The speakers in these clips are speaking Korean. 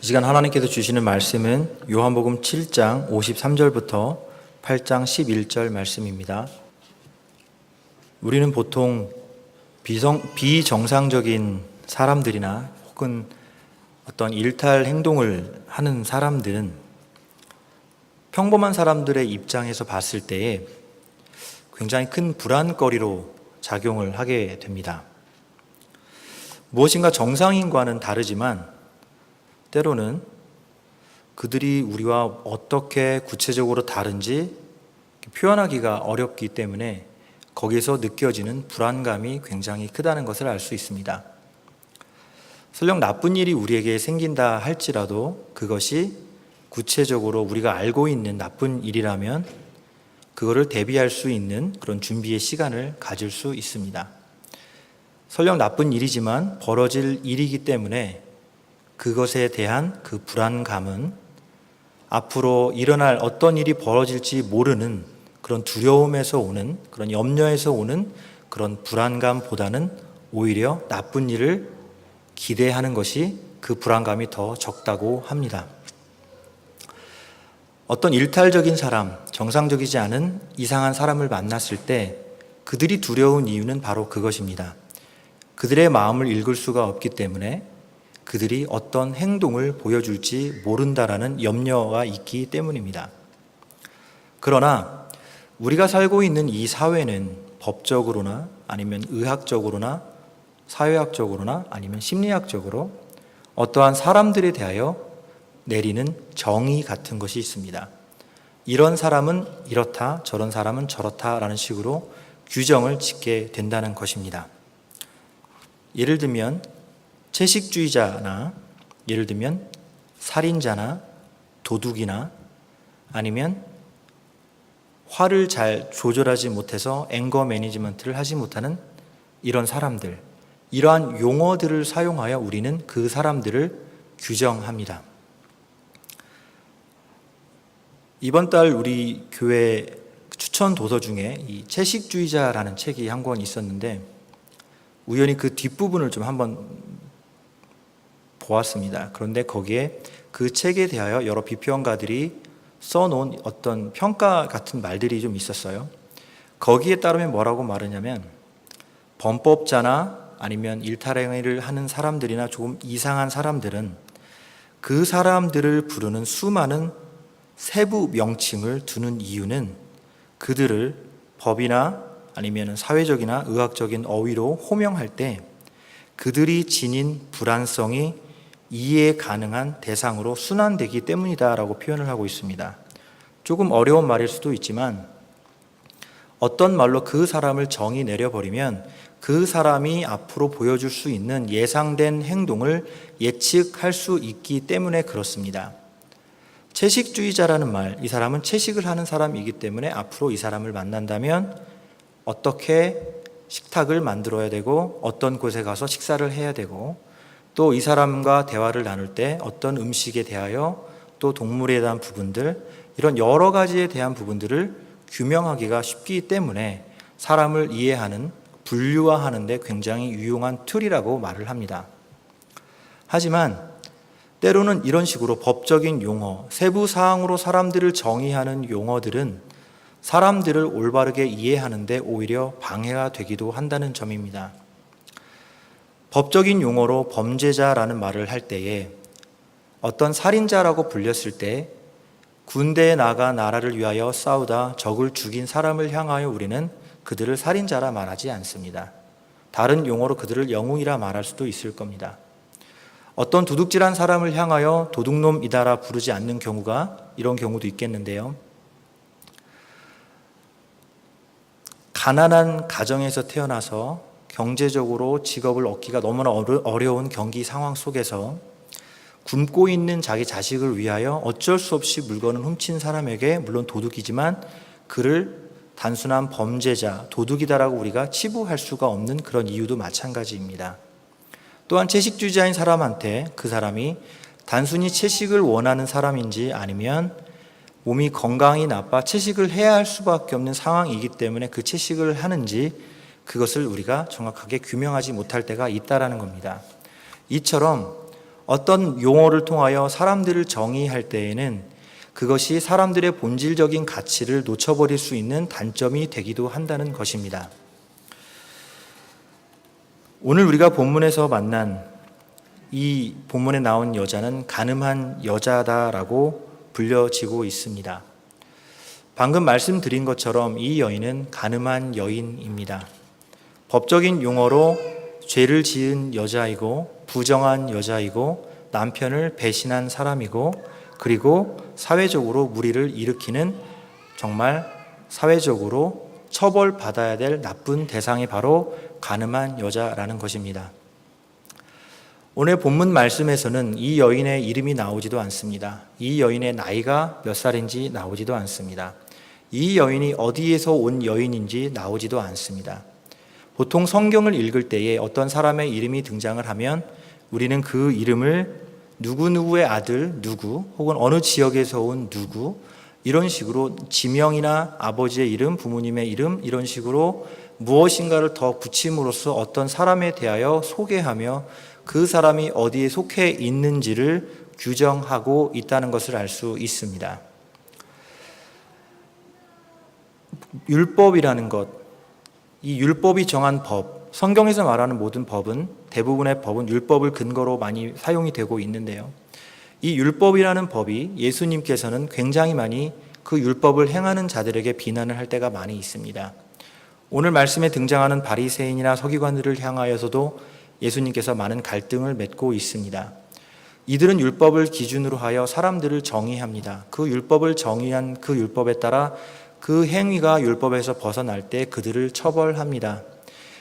이 시간 하나님께서 주시는 말씀은 요한복음 7장 53절부터 8장 11절 말씀입니다. 우리는 보통 비정상적인 사람들이나 혹은 어떤 일탈 행동을 하는 사람들은 평범한 사람들의 입장에서 봤을 때에 굉장히 큰 불안거리로 작용을 하게 됩니다. 무엇인가 정상인과는 다르지만 때로는 그들이 우리와 어떻게 구체적으로 다른지 표현하기가 어렵기 때문에 거기서 느껴지는 불안감이 굉장히 크다는 것을 알 수 있습니다. 설령 나쁜 일이 우리에게 생긴다 할지라도 그것이 구체적으로 우리가 알고 있는 나쁜 일이라면 그거를 대비할 수 있는 그런 준비의 시간을 가질 수 있습니다. 설령 나쁜 일이지만 벌어질 일이기 때문에 그것에 대한 그 불안감은 앞으로 일어날 어떤 일이 벌어질지 모르는 그런 두려움에서 오는, 그런 염려에서 오는 그런 불안감보다는 오히려 나쁜 일을 기대하는 것이 그 불안감이 더 적다고 합니다. 어떤 일탈적인 사람, 정상적이지 않은 이상한 사람을 만났을 때 그들이 두려운 이유는 바로 그것입니다. 그들의 마음을 읽을 수가 없기 때문에 그들이 어떤 행동을 보여줄지 모른다라는 염려가 있기 때문입니다. 그러나 우리가 살고 있는 이 사회는 법적으로나 아니면 의학적으로나 사회학적으로나 아니면 심리학적으로 어떠한 사람들에 대하여 내리는 정의 같은 것이 있습니다. 이런 사람은 이렇다, 저런 사람은 저렇다라는 식으로 규정을 짓게 된다는 것입니다. 예를 들면 채식주의자나 예를 들면 살인자나 도둑이나 아니면 화를 잘 조절하지 못해서 앵거 매니지먼트를 하지 못하는 이런 사람들, 이러한 용어들을 사용하여 우리는 그 사람들을 규정합니다. 이번 달 우리 교회 추천 도서 중에 이 채식주의자라는 책이 한 권 있었는데 우연히 그 뒷부분을 좀 한번 보았습니다. 그런데 거기에 그 책에 대하여 여러 비평가들이 써놓은 어떤 평가 같은 말들이 좀 있었어요. 거기에 따르면 뭐라고 말하냐면 범법자나 아니면 일탈행위를 하는 사람들이나 조금 이상한 사람들은 그 사람들을 부르는 수많은 세부 명칭을 두는 이유는 그들을 법이나 아니면 사회적이나 의학적인 어휘로 호명할 때 그들이 지닌 불안성이 이해 가능한 대상으로 순환되기 때문이다라고 표현을 하고 있습니다. 조금 어려운 말일 수도 있지만 어떤 말로 그 사람을 정의 내려버리면 그 사람이 앞으로 보여줄 수 있는 예상된 행동을 예측할 수 있기 때문에 그렇습니다. 채식주의자라는 말, 이 사람은 채식을 하는 사람이기 때문에 앞으로 이 사람을 만난다면 어떻게 식탁을 만들어야 되고 어떤 곳에 가서 식사를 해야 되고 또 이 사람과 대화를 나눌 때 어떤 음식에 대하여 또 동물에 대한 부분들, 이런 여러 가지에 대한 부분들을 규명하기가 쉽기 때문에 사람을 이해하는, 분류화하는 데 굉장히 유용한 툴이라고 말을 합니다. 하지만 때로는 이런 식으로 법적인 용어, 세부 사항으로 사람들을 정의하는 용어들은 사람들을 올바르게 이해하는 데 오히려 방해가 되기도 한다는 점입니다. 법적인 용어로 범죄자라는 말을 할 때에 어떤 살인자라고 불렸을 때 군대에 나가 나라를 위하여 싸우다 적을 죽인 사람을 향하여 우리는 그들을 살인자라 말하지 않습니다. 다른 용어로 그들을 영웅이라 말할 수도 있을 겁니다. 어떤 도둑질한 사람을 향하여 도둑놈이다라 부르지 않는 경우가 이런 경우도 있겠는데요. 가난한 가정에서 태어나서 경제적으로 직업을 얻기가 너무나 어려운 경기 상황 속에서 굶고 있는 자기 자식을 위하여 어쩔 수 없이 물건을 훔친 사람에게 물론 도둑이지만 그를 단순한 범죄자, 도둑이다라고 우리가 치부할 수가 없는 그런 이유도 마찬가지입니다. 또한 채식주의자인 사람한테 그 사람이 단순히 채식을 원하는 사람인지 아니면 몸이 건강이 나빠 채식을 해야 할 수밖에 없는 상황이기 때문에 그 채식을 하는지 그것을 우리가 정확하게 규명하지 못할 때가 있다라는 겁니다. 이처럼 어떤 용어를 통하여 사람들을 정의할 때에는 그것이 사람들의 본질적인 가치를 놓쳐버릴 수 있는 단점이 되기도 한다는 것입니다. 오늘 우리가 본문에서 만난 이 본문에 나온 여자는 가늠한 여자다라고 불려지고 있습니다. 방금 말씀드린 것처럼 이 여인은 가늠한 여인입니다. 법적인 용어로 죄를 지은 여자이고 부정한 여자이고 남편을 배신한 사람이고 그리고 사회적으로 무리를 일으키는 정말 사회적으로 처벌받아야 될 나쁜 대상이 바로 가늠한 여자라는 것입니다. 오늘 본문 말씀에서는 이 여인의 이름이 나오지도 않습니다. 이 여인의 나이가 몇 살인지 나오지도 않습니다. 이 여인이 어디에서 온 여인인지 나오지도 않습니다. 보통 성경을 읽을 때에 어떤 사람의 이름이 등장을 하면 우리는 그 이름을 누구누구의 아들 누구 혹은 어느 지역에서 온 누구 이런 식으로 지명이나 아버지의 이름, 부모님의 이름 이런 식으로 무엇인가를 더 붙임으로써 어떤 사람에 대하여 소개하며 그 사람이 어디에 속해 있는지를 규정하고 있다는 것을 알 수 있습니다. 율법이라는 것, 이 율법이 정한 법, 성경에서 말하는 모든 법은 대부분의 법은 율법을 근거로 많이 사용이 되고 있는데요. 이 율법이라는 법이 예수님께서는 굉장히 많이 그 율법을 행하는 자들에게 비난을 할 때가 많이 있습니다. 오늘 말씀에 등장하는 바리새인이나 서기관들을 향하여서도 예수님께서 많은 갈등을 맺고 있습니다. 이들은 율법을 기준으로 하여 사람들을 정의합니다. 그 율법을 정의한 그 율법에 따라 그 행위가 율법에서 벗어날 때 그들을 처벌합니다.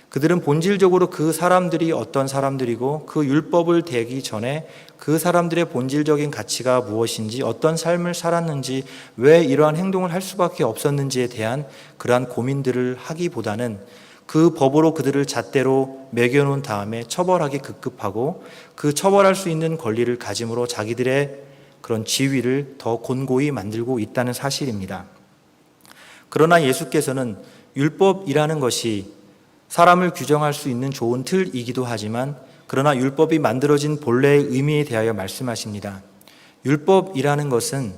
그들은 본질적으로 그 사람들이 어떤 사람들이고 그 율법을 대기 전에 그 사람들의 본질적인 가치가 무엇인지 어떤 삶을 살았는지 왜 이러한 행동을 할 수밖에 없었는지에 대한 그러한 고민들을 하기보다는 그 법으로 그들을 잣대로 매겨놓은 다음에 처벌하기 급급하고 그 처벌할 수 있는 권리를 가짐으로 자기들의 그런 지위를 더 곤고히 만들고 있다는 사실입니다. 그러나 예수께서는 율법이라는 것이 사람을 규정할 수 있는 좋은 틀이기도 하지만 그러나 율법이 만들어진 본래의 의미에 대하여 말씀하십니다. 율법이라는 것은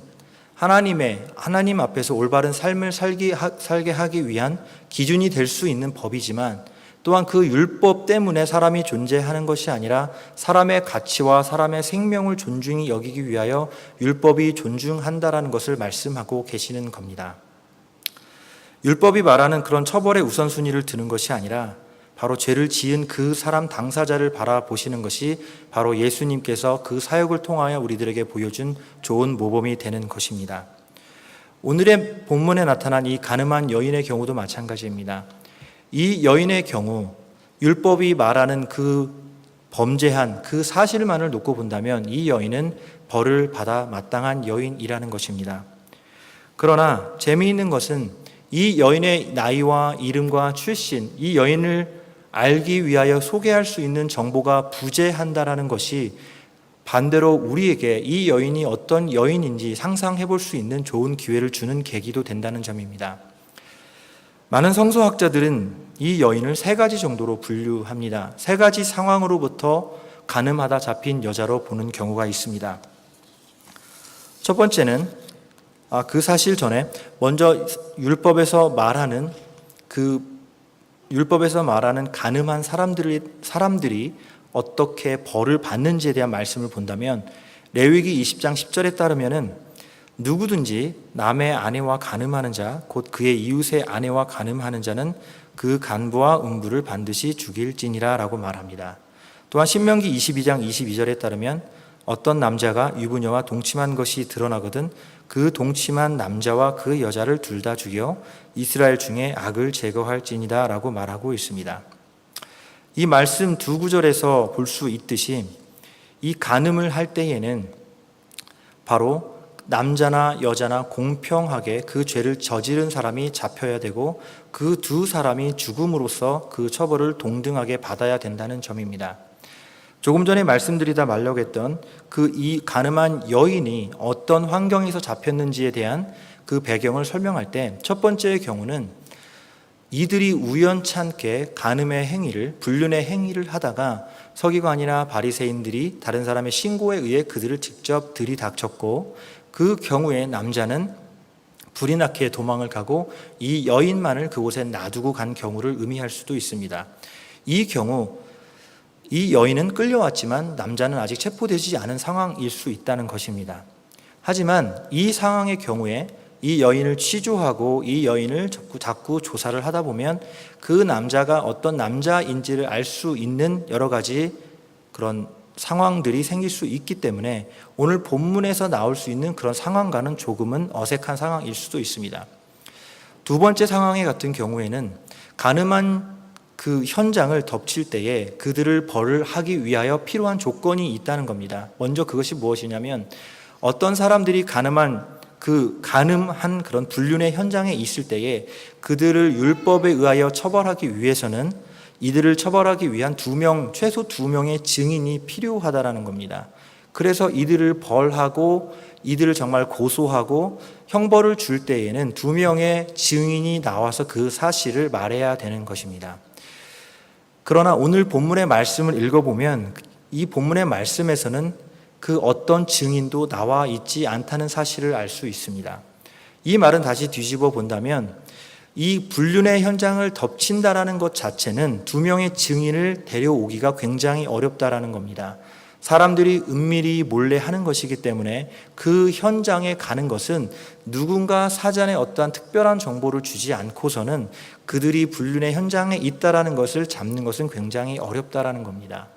하나님 앞에서 올바른 삶을 살게 하기 위한 기준이 될 수 있는 법이지만 또한 그 율법 때문에 사람이 존재하는 것이 아니라 사람의 가치와 사람의 생명을 존중히 여기기 위하여 율법이 존중한다라는 것을 말씀하고 계시는 겁니다. 율법이 말하는 그런 처벌의 우선순위를 두는 것이 아니라 바로 죄를 지은 그 사람 당사자를 바라보시는 것이 바로 예수님께서 그 사역을 통하여 우리들에게 보여준 좋은 모범이 되는 것입니다. 오늘의 본문에 나타난 이 가늠한 여인의 경우도 마찬가지입니다. 이 여인의 경우 율법이 말하는 그 범죄한 그 사실만을 놓고 본다면 이 여인은 벌을 받아 마땅한 여인이라는 것입니다. 그러나 재미있는 것은 이 여인의 나이와 이름과 출신, 이 여인을 알기 위하여 소개할 수 있는 정보가 부재한다라는 것이 반대로 우리에게 이 여인이 어떤 여인인지 상상해 볼 수 있는 좋은 기회를 주는 계기도 된다는 점입니다. 많은 성서학자들은 이 여인을 세 가지 정도로 분류합니다. 세 가지 상황으로부터 가늠하다 잡힌 여자로 보는 경우가 있습니다. 첫 번째는 그 사실 전에 먼저 율법에서 말하는 가늠한 사람들이 어떻게 벌을 받는지에 대한 말씀을 본다면 레위기 20장 10절에 따르면은 누구든지 남의 아내와 가늠하는 자 곧 그의 이웃의 아내와 가늠하는 자는 그 간부와 음부를 반드시 죽일지니라 라고 말합니다. 또한 신명기 22장 22절에 따르면 어떤 남자가 유부녀와 동침한 것이 드러나거든 그 동침한 남자와 그 여자를 둘 다 죽여 이스라엘 중에 악을 제거할지니라 라고 말하고 있습니다. 이 말씀 두 구절에서 볼 수 있듯이 이 간음을 할 때에는 바로 남자나 여자나 공평하게 그 죄를 저지른 사람이 잡혀야 되고 그 두 사람이 죽음으로써 그 처벌을 동등하게 받아야 된다는 점입니다. 조금 전에 말씀드리다 말려고 했던 이 간음한 여인이 어떤 환경에서 잡혔는지에 대한 그 배경을 설명할 때 첫 번째의 경우는 이들이 우연찮게 간음의 행위를, 불륜의 행위를 하다가 서기관이나 바리새인들이 다른 사람의 신고에 의해 그들을 직접 들이닥쳤고, 그 경우에 남자는 불이 나게 도망을 가고 이 여인만을 그곳에 놔두고 간 경우를 의미할 수도 있습니다. 이 경우 이 여인은 끌려왔지만 남자는 아직 체포되지 않은 상황일 수 있다는 것입니다. 하지만 이 상황의 경우에 이 여인을 취조하고 이 여인을 자꾸 조사를 하다 보면 그 남자가 어떤 남자인지를 알 수 있는 여러 가지 그런 상황들이 생길 수 있기 때문에 오늘 본문에서 나올 수 있는 그런 상황과는 조금은 어색한 상황일 수도 있습니다. 두 번째 상황의 같은 경우에는 간음한 그 현장을 덮칠 때에 그들을 벌하기 위하여 필요한 조건이 있다는 겁니다. 먼저 그것이 무엇이냐면 어떤 사람들이 간음한 그런 불륜의 현장에 있을 때에 그들을 율법에 의하여 처벌하기 위해서는 이들을 처벌하기 위한 최소 2명의 증인이 필요하다라는 겁니다. 그래서 이들을 벌하고 이들을 정말 고소하고 형벌을 줄 때에는 2명의 증인이 나와서 그 사실을 말해야 되는 것입니다. 그러나 오늘 본문의 말씀을 읽어보면 이 본문의 말씀에서는 그 어떤 증인도 나와 있지 않다는 사실을 알 수 있습니다. 이 말은 다시 뒤집어 본다면 이 불륜의 현장을 덮친다라는 것 자체는 2명의 증인을 데려오기가 굉장히 어렵다라는 겁니다. 사람들이 은밀히 몰래 하는 것이기 때문에 그 현장에 가는 것은 누군가 사전에 어떠한 특별한 정보를 주지 않고서는 그들이 불륜의 현장에 있다라는 것을 잡는 것은 굉장히 어렵다라는 겁니다.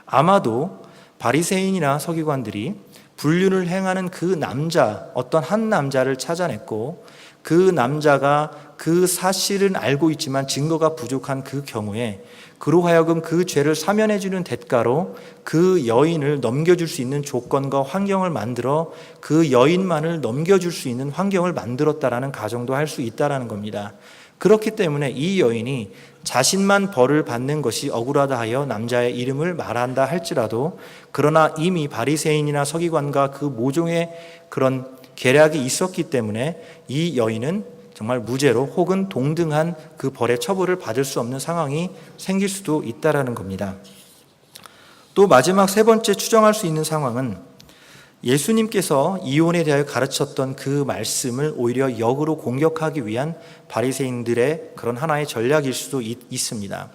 아마도 바리새인이나 서기관들이 불륜을 행하는 어떤 한 남자를 찾아냈고 그 남자가 그 사실은 알고 있지만 증거가 부족한 그 경우에 그로 하여금 그 죄를 사면해 주는 대가로 그 여인을 넘겨줄 수 있는 조건과 환경을 만들어 그 여인만을 넘겨줄 수 있는 환경을 만들었다라는 가정도 할 수 있다라는 겁니다. 그렇기 때문에 이 여인이 자신만 벌을 받는 것이 억울하다 하여 남자의 이름을 말한다 할지라도 그러나 이미 바리새인이나 서기관과 그 모종의 그런 계략이 있었기 때문에 이 여인은 정말 무죄로 혹은 동등한 그 벌의 처벌을 받을 수 없는 상황이 생길 수도 있다라는 겁니다. 또 마지막 세 번째 추정할 수 있는 상황은 예수님께서 이혼에 대하여 가르쳤던 그 말씀을 오히려 역으로 공격하기 위한 바리새인들의 그런 하나의 전략일 수도 있습니다.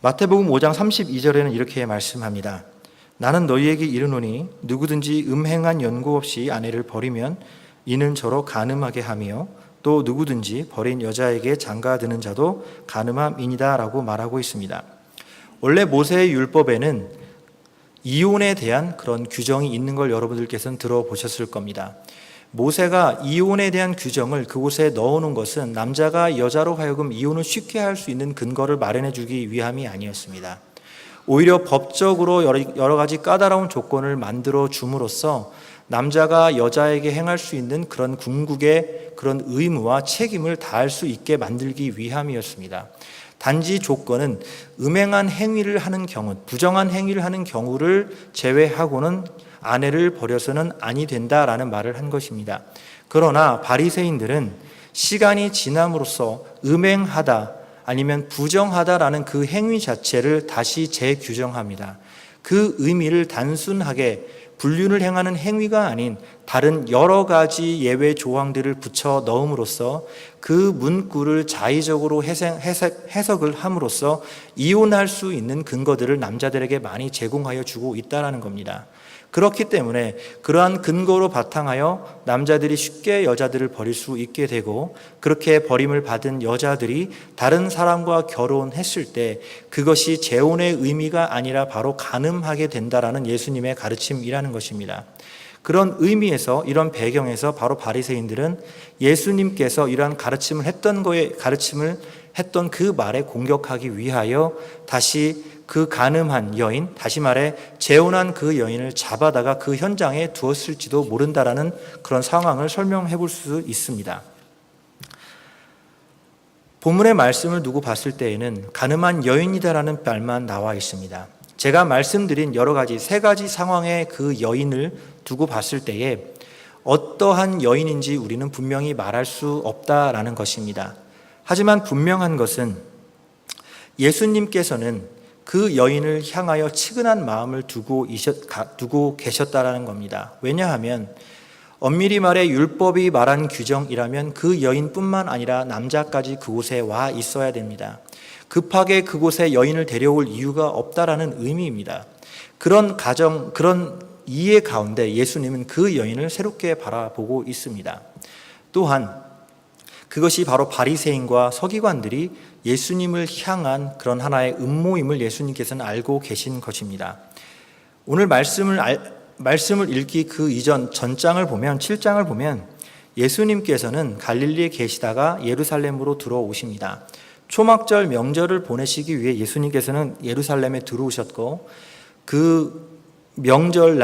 마태복음 5장 32절에는 이렇게 말씀합니다. 나는 너희에게 이르노니 누구든지 음행한 연고 없이 아내를 버리면 이는 저로 간음하게 하며 또 누구든지 버린 여자에게 장가드는 자도 간음함이니라 라고 말하고 있습니다. 원래 모세의 율법에는 이혼에 대한 그런 규정이 있는 걸 여러분들께서는 들어보셨을 겁니다. 모세가 이혼에 대한 규정을 그곳에 넣어놓은 것은 남자가 여자로 하여금 이혼을 쉽게 할 수 있는 근거를 마련해 주기 위함이 아니었습니다. 오히려 법적으로 여러 가지 까다로운 조건을 만들어 줌으로써 남자가 여자에게 행할 수 있는 그런 궁극의 그런 의무와 책임을 다할 수 있게 만들기 위함이었습니다. 단지 조건은 음행한 행위를 하는 경우, 부정한 행위를 하는 경우를 제외하고는 아내를 버려서는 아니 된다라는 말을 한 것입니다. 그러나 바리새인들은 시간이 지남으로써 음행하다 아니면 부정하다라는 그 행위 자체를 다시 재규정합니다. 그 의미를 단순하게 불륜을 행하는 행위가 아닌 다른 여러 가지 예외 조항들을 붙여 넣음으로써 그 문구를 자의적으로 해석을 함으로써 이혼할 수 있는 근거들을 남자들에게 많이 제공하여 주고 있다는 겁니다. 그렇기 때문에 그러한 근거로 바탕하여 남자들이 쉽게 여자들을 버릴 수 있게 되고 그렇게 버림을 받은 여자들이 다른 사람과 결혼했을 때 그것이 재혼의 의미가 아니라 바로 간음하게 된다라는 예수님의 가르침이라는 것입니다. 그런 의미에서 이런 배경에서 바로 바리새인들은 예수님께서 이러한 가르침을 했던 그 말에 공격하기 위하여 다시 그 간음한 여인, 다시 말해 재혼한 그 여인을 잡아다가 그 현장에 두었을지도 모른다라는 그런 상황을 설명해 볼 수 있습니다. 본문의 말씀을 두고 봤을 때에는 간음한 여인이다라는 말만 나와 있습니다. 제가 말씀드린 여러 가지 세 가지 상황의 그 여인을 두고 봤을 때에 어떠한 여인인지 우리는 분명히 말할 수 없다라는 것입니다. 하지만 분명한 것은 예수님께서는 그 여인을 향하여 치근한 마음을 두고 계셨다라는 겁니다. 왜냐하면 엄밀히 말해 율법이 말한 규정이라면 그 여인뿐만 아니라 남자까지 그곳에 와 있어야 됩니다. 급하게 그곳에 여인을 데려올 이유가 없다라는 의미입니다. 그런 이해 가운데 예수님은 그 여인을 새롭게 바라보고 있습니다. 또한 그것이 바로 바리새인과 서기관들이 예수님을 향한 그런 하나의 음모임을 예수님께서는 알고 계신 것입니다. 오늘 말씀을 읽기 그 이전 전장을 보면 7장을 보면 예수님께서는 갈릴리에 계시다가 예루살렘으로 들어오십니다. 초막절 명절을 보내시기 위해 예수님께서는 예루살렘에 들어오셨고 그 명절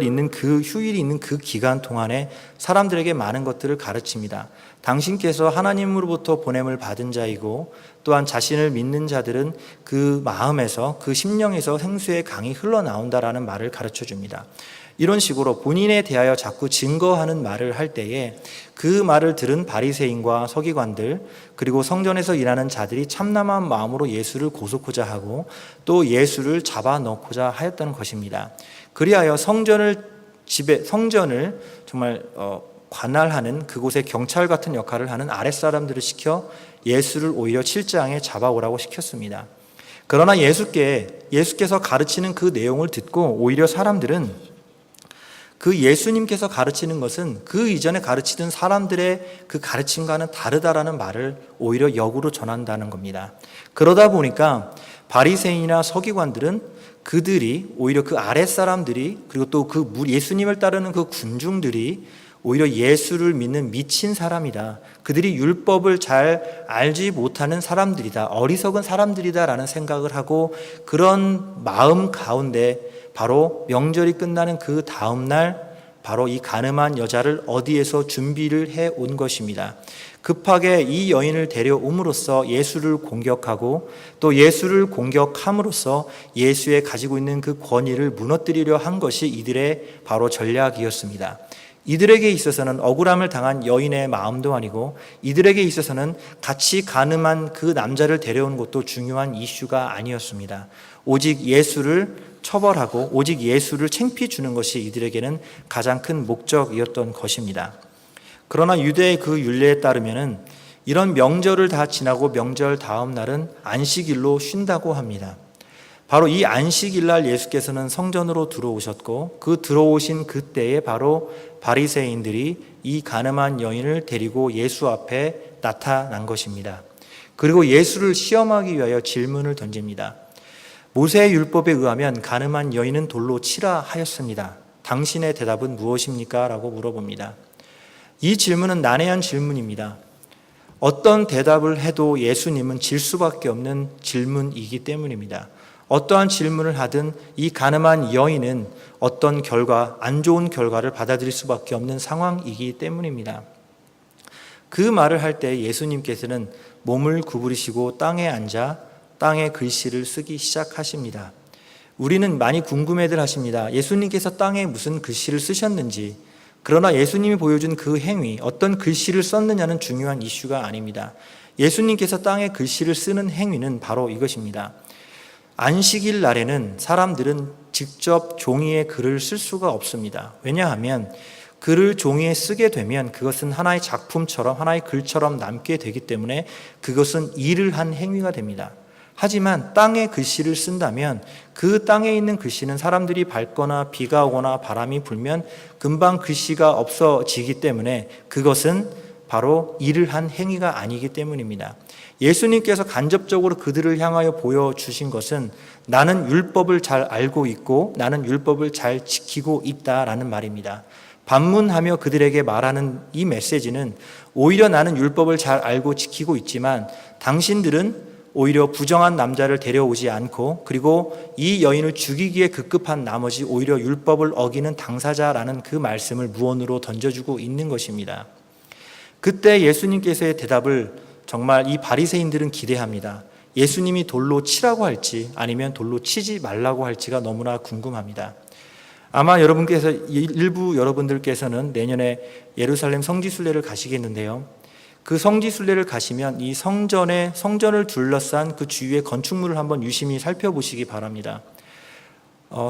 있는 그 휴일이 있는 그 기간 동안에 사람들에게 많은 것들을 가르칩니다. 당신께서 하나님으로부터 보냄을 받은 자이고 또한 자신을 믿는 자들은 그 마음에서 그 심령에서 생수의 강이 흘러나온다라는 말을 가르쳐 줍니다. 이런 식으로 본인에 대하여 자꾸 증거하는 말을 할 때에 그 말을 들은 바리새인과 서기관들 그리고 성전에서 일하는 자들이 참남한 마음으로 예수를 고소코자 하고 또 예수를 잡아넣고자 하였다는 것입니다. 그리하여 성전을 정말 관할하는 그곳의 경찰 같은 역할을 하는 아랫사람들을 시켜 예수를 오히려 7장에 잡아오라고 시켰습니다. 그러나 예수께서 가르치는 그 내용을 듣고 오히려 사람들은 그 예수님께서 가르치는 것은 그 이전에 가르치던 사람들의 그 가르침과는 다르다라는 말을 오히려 역으로 전한다는 겁니다. 그러다 보니까 바리새인이나 서기관들은 그들이 오히려 그 아랫사람들이 그리고 또 그 예수님을 따르는 그 군중들이 오히려 예수를 믿는 미친 사람이다. 그들이 율법을 잘 알지 못하는 사람들이다. 어리석은 사람들이다라는 생각을 하고 그런 마음 가운데 바로 명절이 끝나는 그 다음 날 바로 이 가늠한 여자를 어디에서 준비를 해 온 것입니다. 급하게 이 여인을 데려옴으로써 예수를 공격하고 또 예수를 공격함으로써 예수의 가지고 있는 그 권위를 무너뜨리려 한 것이 이들의 바로 전략이었습니다. 이들에게 있어서는 억울함을 당한 여인의 마음도 아니고 이들에게 있어서는 같이 가늠한 그 남자를 데려온 것도 중요한 이슈가 아니었습니다. 오직 예수를 처벌하고 오직 예수를 창피 주는 것이 이들에게는 가장 큰 목적이었던 것입니다. 그러나 유대의 그 율례에 따르면은 이런 명절을 다 지나고 명절 다음 날은 안식일로 쉰다고 합니다. 바로 이 안식일 날 예수께서는 성전으로 들어오셨고 그 들어오신 그때에 바로 바리새인들이 이 가늠한 여인을 데리고 예수 앞에 나타난 것입니다. 그리고 예수를 시험하기 위하여 질문을 던집니다. 모세의 율법에 의하면 가늠한 여인은 돌로 치라 하였습니다. 당신의 대답은 무엇입니까? 라고 물어봅니다. 이 질문은 난해한 질문입니다. 어떤 대답을 해도 예수님은 질 수밖에 없는 질문이기 때문입니다. 어떠한 질문을 하든 이 가늠한 여인은 어떤 안 좋은 결과를 받아들일 수밖에 없는 상황이기 때문입니다. 그 말을 할 때 예수님께서는 몸을 구부리시고 땅에 앉아 땅에 글씨를 쓰기 시작하십니다. 우리는 많이 궁금해들 하십니다. 예수님께서 땅에 무슨 글씨를 쓰셨는지. 그러나 예수님이 보여준 그 행위, 어떤 글씨를 썼느냐는 중요한 이슈가 아닙니다. 예수님께서 땅에 글씨를 쓰는 행위는 바로 이것입니다. 안식일 날에는 사람들은 직접 종이에 글을 쓸 수가 없습니다. 왜냐하면 글을 종이에 쓰게 되면 그것은 하나의 작품처럼 하나의 글처럼 남게 되기 때문에 그것은 일을 한 행위가 됩니다. 하지만 땅에 글씨를 쓴다면 그 땅에 있는 글씨는 사람들이 밟거나 비가 오거나 바람이 불면 금방 글씨가 없어지기 때문에 그것은 바로 일을 한 행위가 아니기 때문입니다. 예수님께서 간접적으로 그들을 향하여 보여주신 것은 나는 율법을 잘 알고 있고 나는 율법을 잘 지키고 있다라는 말입니다. 반문하며 그들에게 말하는 이 메시지는 오히려 나는 율법을 잘 알고 지키고 있지만 당신들은 오히려 부정한 남자를 데려오지 않고 그리고 이 여인을 죽이기에 급급한 나머지 오히려 율법을 어기는 당사자라는 그 말씀을 무언으로 던져주고 있는 것입니다. 그때 예수님께서의 대답을 정말 이 바리새인들은 기대합니다. 예수님이 돌로 치라고 할지 아니면 돌로 치지 말라고 할지가 너무나 궁금합니다. 아마 일부 여러분들께서는 내년에 예루살렘 성지순례를 가시겠는데요. 그 성지순례를 가시면 이 성전을 둘러싼 그 주위의 건축물을 한번 유심히 살펴보시기 바랍니다.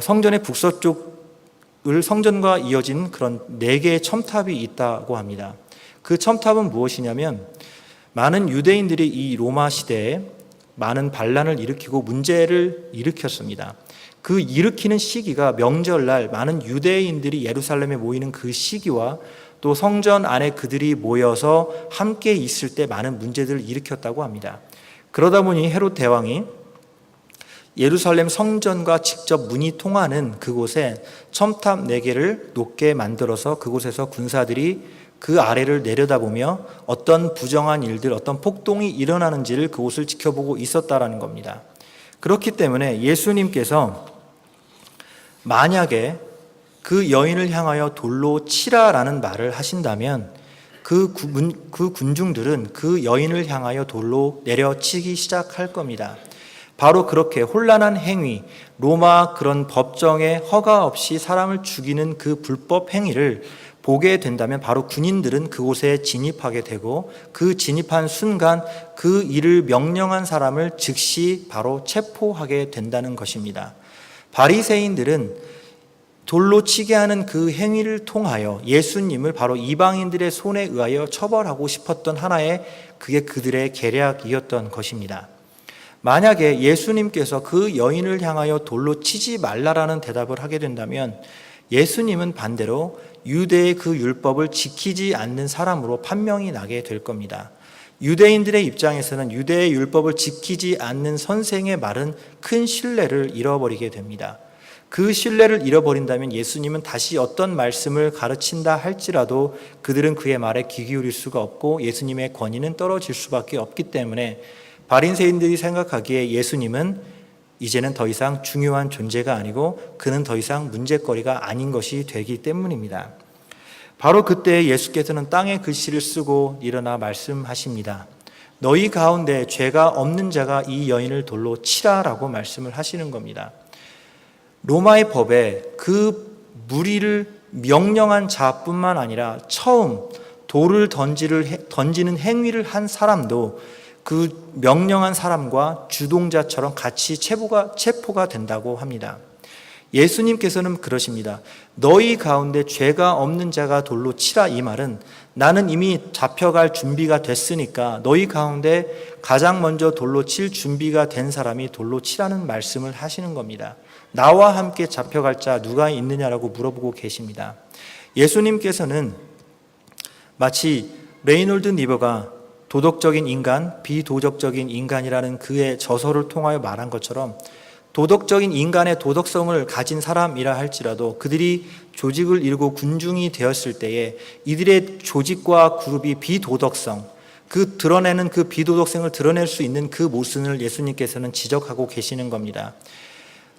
성전의 북서쪽을 성전과 이어진 그런 4개의 첨탑이 있다고 합니다. 그 첨탑은 무엇이냐면 많은 유대인들이 이 로마 시대에 많은 반란을 일으키고 문제를 일으켰습니다. 그 일으키는 시기가 명절날 많은 유대인들이 예루살렘에 모이는 그 시기와 또 성전 안에 그들이 모여서 함께 있을 때 많은 문제들을 일으켰다고 합니다. 그러다 보니 헤롯 대왕이 예루살렘 성전과 직접 문이 통하는 그곳에 첨탑 4개를 높게 만들어서 그곳에서 군사들이 그 아래를 내려다보며 어떤 부정한 일들, 어떤 폭동이 일어나는지를 그곳을 지켜보고 있었다라는 겁니다. 그렇기 때문에 예수님께서 만약에 그 여인을 향하여 돌로 치라라는 말을 하신다면 그 군중들은 그 여인을 향하여 돌로 내려치기 시작할 겁니다. 바로 그렇게 혼란한 행위, 로마 그런 법정에 허가 없이 사람을 죽이는 그 불법 행위를 보게 된다면 바로 군인들은 그곳에 진입하게 되고 그 진입한 순간 그 일을 명령한 사람을 즉시 바로 체포하게 된다는 것입니다. 바리새인들은 돌로 치게 하는 그 행위를 통하여 예수님을 바로 이방인들의 손에 의하여 처벌하고 싶었던 하나의 그게 그들의 계략이었던 것입니다. 만약에 예수님께서 그 여인을 향하여 돌로 치지 말라라는 대답을 하게 된다면 예수님은 반대로 유대의 그 율법을 지키지 않는 사람으로 판명이 나게 될 겁니다. 유대인들의 입장에서는 유대의 율법을 지키지 않는 선생의 말은 큰 신뢰를 잃어버리게 됩니다. 그 신뢰를 잃어버린다면 예수님은 다시 어떤 말씀을 가르친다 할지라도 그들은 그의 말에 귀 기울일 수가 없고 예수님의 권위는 떨어질 수밖에 없기 때문에 바리새인들이 생각하기에 예수님은 이제는 더 이상 중요한 존재가 아니고 그는 더 이상 문제거리가 아닌 것이 되기 때문입니다. 바로 그때 예수께서는 땅에 글씨를 쓰고 일어나 말씀하십니다. 너희 가운데 죄가 없는 자가 이 여인을 돌로 치라라고 말씀을 하시는 겁니다. 로마의 법에 그 무리를 명령한 자뿐만 아니라 처음 돌을 던지는 행위를 한 사람도 그 명령한 사람과 주동자처럼 같이 체포가 된다고 합니다. 예수님께서는 그러십니다. 너희 가운데 죄가 없는 자가 돌로 치라, 이 말은 나는 이미 잡혀갈 준비가 됐으니까 너희 가운데 가장 먼저 돌로 칠 준비가 된 사람이 돌로 치라는 말씀을 하시는 겁니다. 나와 함께 잡혀갈 자 누가 있느냐라고 물어보고 계십니다. 예수님께서는 마치 레이놀드 니버가 도덕적인 인간, 비도덕적인 인간이라는 그의 저서를 통하여 말한 것처럼 도덕적인 인간의 도덕성을 가진 사람이라 할지라도 그들이 조직을 이루고 군중이 되었을 때에 이들의 조직과 그룹이 비도덕성, 드러내는 그 비도덕성을 드러낼 수 있는 그 모순을 예수님께서는 지적하고 계시는 겁니다.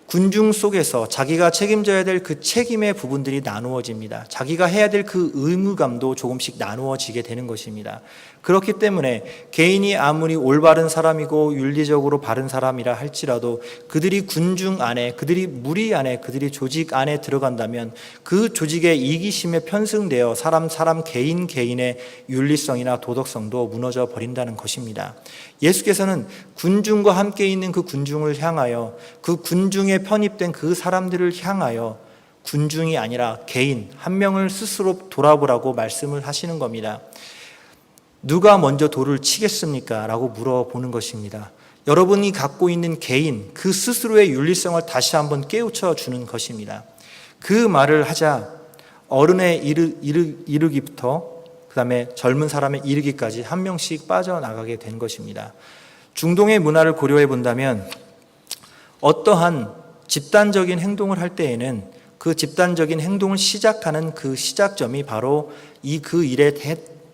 군중 속에서 자기가 책임져야 될 그 책임의 부분들이 나누어집니다. 자기가 해야 될 그 의무감도 조금씩 나누어지게 되는 것입니다. 그렇기 때문에 개인이 아무리 올바른 사람이고 윤리적으로 바른 사람이라 할지라도 그들이 군중 안에, 그들이 무리 안에, 그들이 조직 안에 들어간다면 그 조직의 이기심에 편승되어 사람 개인의 윤리성이나 도덕성도 무너져 버린다는 것입니다. 예수께서는 군중과 함께 있는 그 군중을 향하여, 그 군중에 편입된 그 사람들을 향하여 군중이 아니라 개인 한 명을 스스로 돌아보라고 말씀을 하시는 겁니다. 누가 먼저 돌을 치겠습니까? 라고 물어보는 것입니다. 여러분이 갖고 있는 개인, 그 스스로의 윤리성을 다시 한번 깨우쳐 주는 것입니다. 그 말을 하자 어른에 이르기부터 그 다음에 젊은 사람에 이르기까지 한 명씩 빠져나가게 된 것입니다. 중동의 문화를 고려해 본다면 어떠한 집단적인 행동을 할 때에는 그 집단적인 행동을 시작하는 그 시작점이 바로 그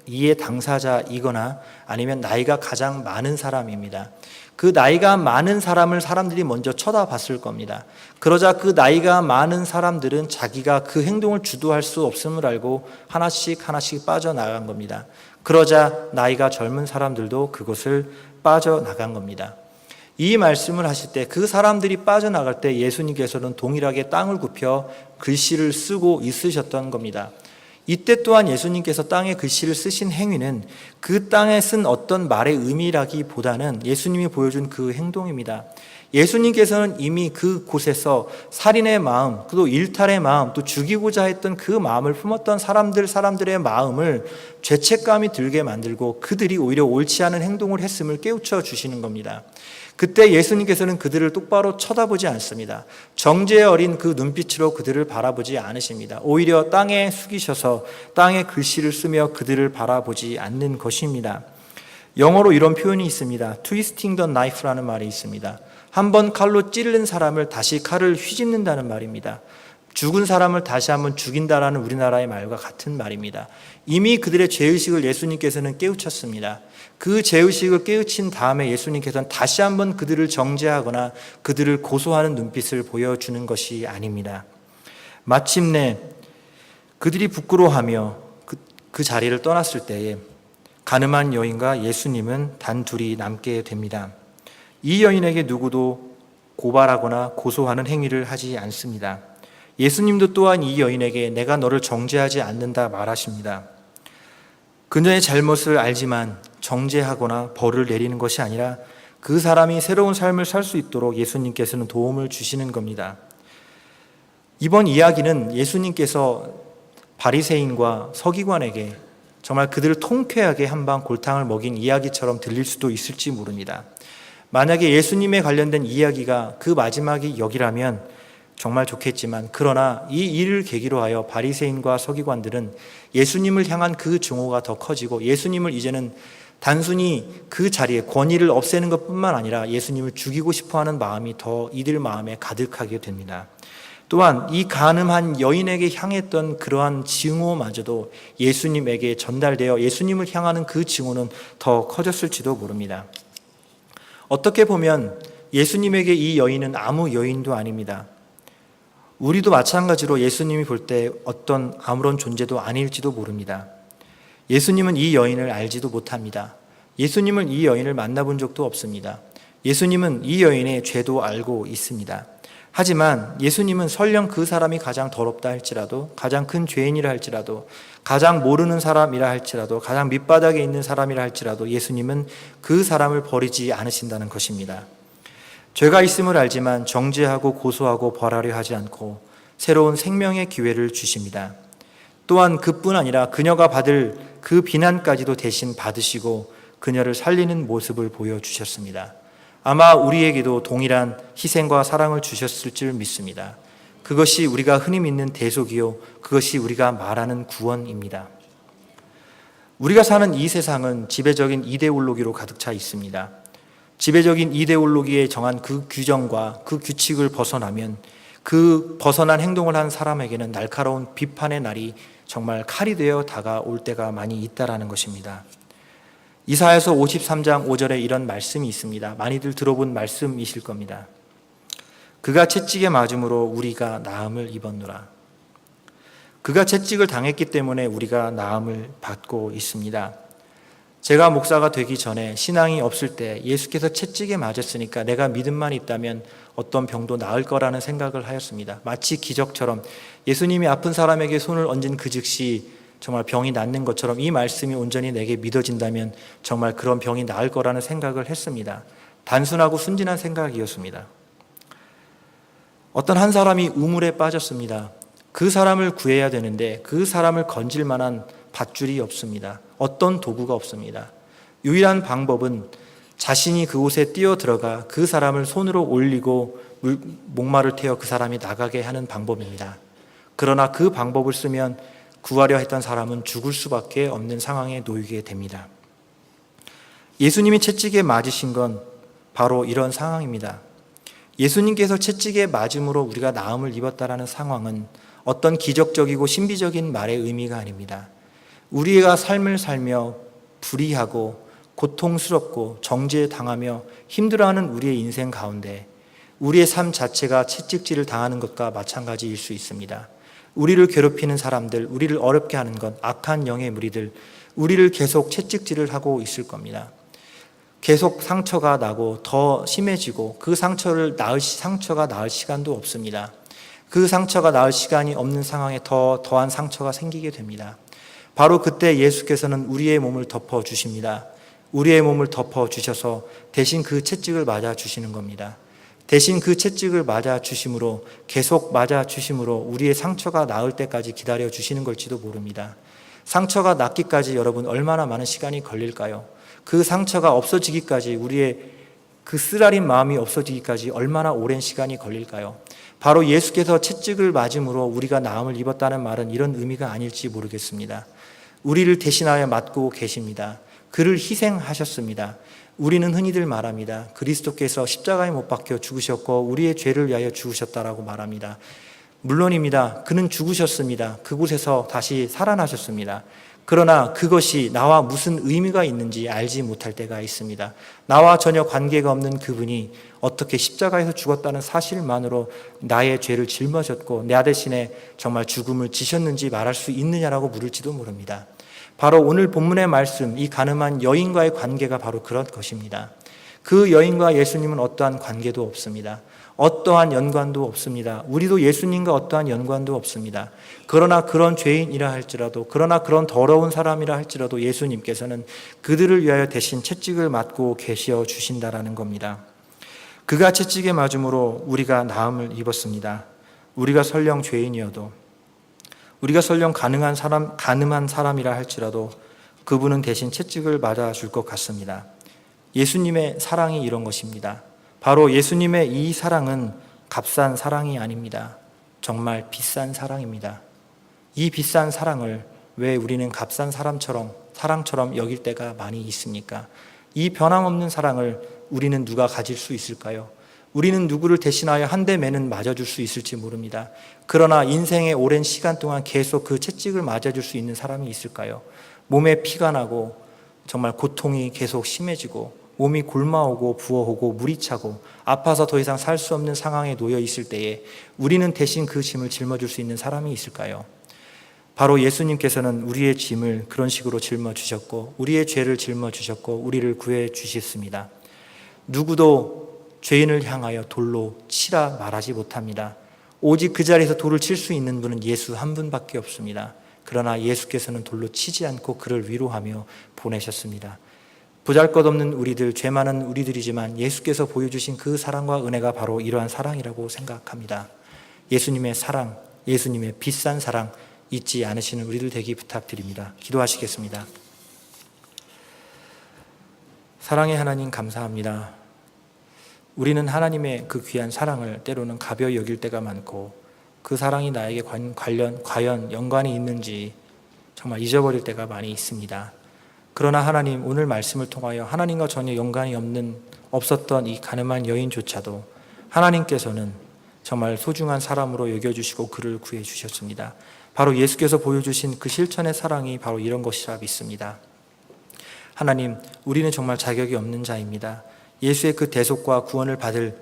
이의 당사자이거나 아니면 나이가 가장 많은 사람입니다. 그 나이가 많은 사람을 사람들이 먼저 쳐다봤을 겁니다. 그러자 그 나이가 많은 사람들은 자기가 그 행동을 주도할 수 없음을 알고 하나씩 빠져나간 겁니다. 그러자 나이가 젊은 사람들도 그것을 빠져나간 겁니다. 이 말씀을 하실 때 그 사람들이 빠져나갈 때 예수님께서는 동일하게 땅을 굽혀 글씨를 쓰고 있으셨던 겁니다. 이때 또한 예수님께서 땅에 글씨를 쓰신 행위는 그 땅에 쓴 어떤 말의 의미라기보다는 예수님이 보여준 그 행동입니다. 예수님께서는 이미 그 곳에서 살인의 마음, 또 일탈의 마음, 또 죽이고자 했던 그 마음을 품었던 사람들의 마음을 죄책감이 들게 만들고 그들이 오히려 옳지 않은 행동을 했음을 깨우쳐 주시는 겁니다. 그때 예수님께서는 그들을 똑바로 쳐다보지 않습니다. 정죄 어린 그 눈빛으로 그들을 바라보지 않으십니다. 오히려 땅에 숙이셔서 땅에 글씨를 쓰며 그들을 바라보지 않는 것입니다. 영어로 이런 표현이 있습니다. Twisting the knife라는 말이 있습니다. 한번 칼로 찌른 사람을 다시 칼을 휘집는다는 말입니다. 죽은 사람을 다시 한번 죽인다라는 우리나라의 말과 같은 말입니다. 이미 그들의 죄의식을 예수님께서는 깨우쳤습니다. 그 죄의식을 깨우친 다음에 예수님께서는 다시 한번 그들을 정죄하거나 그들을 고소하는 눈빛을 보여주는 것이 아닙니다. 마침내 그들이 부끄러워하며 그 자리를 떠났을 때에 가늠한 여인과 예수님은 단둘이 남게 됩니다. 이 여인에게 누구도 고발하거나 고소하는 행위를 하지 않습니다. 예수님도 또한 이 여인에게 내가 너를 정죄하지 않는다 말하십니다. 그녀의 잘못을 알지만 정죄하거나 벌을 내리는 것이 아니라 그 사람이 새로운 삶을 살 수 있도록 예수님께서는 도움을 주시는 겁니다. 이번 이야기는 예수님께서 바리새인과 서기관에게 정말 그들을 통쾌하게 한방 골탕을 먹인 이야기처럼 들릴 수도 있을지 모릅니다. 만약에 예수님에 관련된 이야기가 그 마지막이 여기라면 정말 좋겠지만 그러나 이 일을 계기로 하여 바리새인과 서기관들은 예수님을 향한 그 증오가 더 커지고 예수님을 이제는 단순히 그 자리에 권위를 없애는 것뿐만 아니라 예수님을 죽이고 싶어하는 마음이 더 이들 마음에 가득하게 됩니다. 또한 이 간음한 여인에게 향했던 그러한 증오마저도 예수님에게 전달되어 예수님을 향하는 그 증오는 더 커졌을지도 모릅니다. 어떻게 보면 예수님에게 이 여인은 아무 여인도 아닙니다. 우리도 마찬가지로 예수님이 볼 때 어떤 아무런 존재도 아닐지도 모릅니다. 예수님은 이 여인을 알지도 못합니다. 예수님은 이 여인을 만나본 적도 없습니다. 예수님은 이 여인의 죄도 알고 있습니다. 하지만 예수님은 설령 그 사람이 가장 더럽다 할지라도, 가장 큰 죄인이라 할지라도, 가장 모르는 사람이라 할지라도, 가장 밑바닥에 있는 사람이라 할지라도 예수님은 그 사람을 버리지 않으신다는 것입니다. 죄가 있음을 알지만 정죄하고 고소하고 벌하려 하지 않고 새로운 생명의 기회를 주십니다. 또한 그뿐 아니라 그녀가 받을 그 비난까지도 대신 받으시고 그녀를 살리는 모습을 보여주셨습니다. 아마 우리에게도 동일한 희생과 사랑을 주셨을 줄 믿습니다. 그것이 우리가 흔히 믿는 대속이요, 그것이 우리가 말하는 구원입니다. 우리가 사는 이 세상은 지배적인 이데올로기로 가득 차 있습니다. 지배적인 이데올로기에 정한 그 규정과 그 규칙을 벗어나면 그 벗어난 행동을 한 사람에게는 날카로운 비판의 날이 정말 칼이 되어 다가올 때가 많이 있다라는 것입니다. 이사야서 53장 5절에 이런 말씀이 있습니다. 많이들 들어본 말씀이실 겁니다. 그가 채찍에 맞음으로 우리가 나음을 입었노라. 그가 채찍을 당했기 때문에 우리가 나음을 받고 있습니다. 제가 목사가 되기 전에 신앙이 없을 때 예수께서 채찍에 맞았으니까 내가 믿음만 있다면 어떤 병도 나을 거라는 생각을 하였습니다. 마치 기적처럼 예수님이 아픈 사람에게 손을 얹은 그 즉시 정말 병이 낫는 것처럼 이 말씀이 온전히 내게 믿어진다면 정말 그런 병이 나을 거라는 생각을 했습니다. 단순하고 순진한 생각이었습니다. 어떤 한 사람이 우물에 빠졌습니다. 그 사람을 구해야 되는데 그 사람을 건질 만한 밧줄이 없습니다. 어떤 도구가 없습니다. 유일한 방법은 자신이 그곳에 뛰어 들어가 그 사람을 손으로 올리고 목마를 태워 그 사람이 나가게 하는 방법입니다. 그러나 그 방법을 쓰면 구하려 했던 사람은 죽을 수밖에 없는 상황에 놓이게 됩니다. 예수님이 채찍에 맞으신 건 바로 이런 상황입니다. 예수님께서 채찍에 맞음으로 우리가 나음을 입었다라는 상황은 어떤 기적적이고 신비적인 말의 의미가 아닙니다. 우리가 삶을 살며 불의하고 고통스럽고 정죄당하며 힘들어하는 우리의 인생 가운데 우리의 삶 자체가 채찍질을 당하는 것과 마찬가지일 수 있습니다. 우리를 괴롭히는 사람들, 우리를 어렵게 하는 것, 악한 영의 무리들, 우리를 계속 채찍질을 하고 있을 겁니다. 계속 상처가 나고 더 심해지고 그 상처가 나을 시간도 없습니다. 그 상처가 나을 시간이 없는 상황에 더한 상처가 생기게 됩니다. 바로 그때 예수께서는 우리의 몸을 덮어 주십니다. 우리의 몸을 덮어 주셔서 대신 그 채찍을 맞아 주시는 겁니다. 대신 그 채찍을 맞아 주심으로, 계속 맞아 주심으로 우리의 상처가 나을 때까지 기다려 주시는 걸지도 모릅니다. 상처가 낫기까지 여러분 얼마나 많은 시간이 걸릴까요? 그 상처가 없어지기까지, 우리의 그 쓰라린 마음이 없어지기까지 얼마나 오랜 시간이 걸릴까요? 바로 예수께서 채찍을 맞음으로 우리가 나음을 입었다는 말은 이런 의미가 아닐지 모르겠습니다. 우리를 대신하여 맞고 계십니다. 그를 희생하셨습니다. 우리는 흔히들 말합니다. 그리스도께서 십자가에 못 박혀 죽으셨고 우리의 죄를 위하여 죽으셨다라고 말합니다. 물론입니다. 그는 죽으셨습니다. 그곳에서 다시 살아나셨습니다. 그러나 그것이 나와 무슨 의미가 있는지 알지 못할 때가 있습니다. 나와 전혀 관계가 없는 그분이 어떻게 십자가에서 죽었다는 사실만으로 나의 죄를 짊어졌고 나 대신에 정말 죽음을 지셨는지 말할 수 있느냐라고 물을지도 모릅니다. 바로 오늘 본문의 말씀, 이 가늠한 여인과의 관계가 바로 그런 것입니다. 그 여인과 예수님은 어떠한 관계도 없습니다. 어떠한 연관도 없습니다. 우리도 예수님과 어떠한 연관도 없습니다. 그러나 그런 죄인이라 할지라도, 그러나 그런 더러운 사람이라 할지라도 예수님께서는 그들을 위하여 대신 채찍을 맞고 계시어 주신다라는 겁니다. 그가 채찍에 맞음으로 우리가 나음을 입었습니다. 우리가 설령 죄인이어도, 우리가 설령 가늠한 사람이라 할지라도 그분은 대신 채찍을 맞아줄 것 같습니다. 예수님의 사랑이 이런 것입니다. 바로 예수님의 이 사랑은 값싼 사랑이 아닙니다. 정말 비싼 사랑입니다. 이 비싼 사랑을 왜 우리는 값싼 사랑처럼 여길 때가 많이 있습니까? 이 변함없는 사랑을 우리는 누가 가질 수 있을까요? 우리는 누구를 대신하여 한 대 매는 맞아줄 수 있을지 모릅니다. 그러나 인생의 오랜 시간 동안 계속 그 채찍을 맞아줄 수 있는 사람이 있을까요? 몸에 피가 나고 정말 고통이 계속 심해지고 몸이 골마오고 부어오고 물이 차고 아파서 더 이상 살 수 없는 상황에 놓여 있을 때에 우리는 대신 그 짐을 짊어줄 수 있는 사람이 있을까요? 바로 예수님께서는 우리의 짐을 그런 식으로 짊어주셨고 우리의 죄를 짊어주셨고 우리를 구해 주셨습니다. 누구도 죄인을 향하여 돌로 치라 말하지 못합니다. 오직 그 자리에서 돌을 칠 수 있는 분은 예수 한 분밖에 없습니다. 그러나 예수께서는 돌로 치지 않고 그를 위로하며 보내셨습니다. 보잘것없는 우리들, 죄 많은 우리들이지만 예수께서 보여주신 그 사랑과 은혜가 바로 이러한 사랑이라고 생각합니다. 예수님의 사랑, 예수님의 비싼 사랑 잊지 않으시는 우리들 되기 부탁드립니다. 기도하시겠습니다. 사랑의 하나님 감사합니다. 우리는 하나님의 그 귀한 사랑을 때로는 가벼이 여길 때가 많고 그 사랑이 나에게 과연 연관이 있는지 정말 잊어버릴 때가 많이 있습니다. 그러나 하나님, 오늘 말씀을 통하여 하나님과 전혀 연관이 없었던 이 가늠한 여인조차도 하나님께서는 정말 소중한 사람으로 여겨주시고 그를 구해 주셨습니다. 바로 예수께서 보여주신 그 실천의 사랑이 바로 이런 것이라 믿습니다. 하나님, 우리는 정말 자격이 없는 자입니다. 예수의 그 대속과 구원을 받을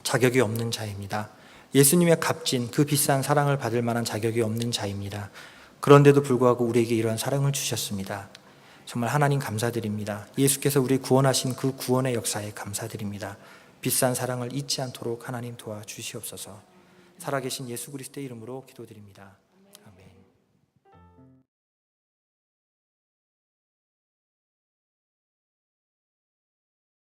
자격이 없는 자입니다. 예수님의 값진 그 비싼 사랑을 받을 만한 자격이 없는 자입니다. 그런데도 불구하고 우리에게 이런 사랑을 주셨습니다. 정말 하나님 감사드립니다. 예수께서 우리 구원하신 그 구원의 역사에 감사드립니다. 비싼 사랑을 잊지 않도록 하나님 도와주시옵소서. 살아계신 예수 그리스도의 이름으로 기도드립니다.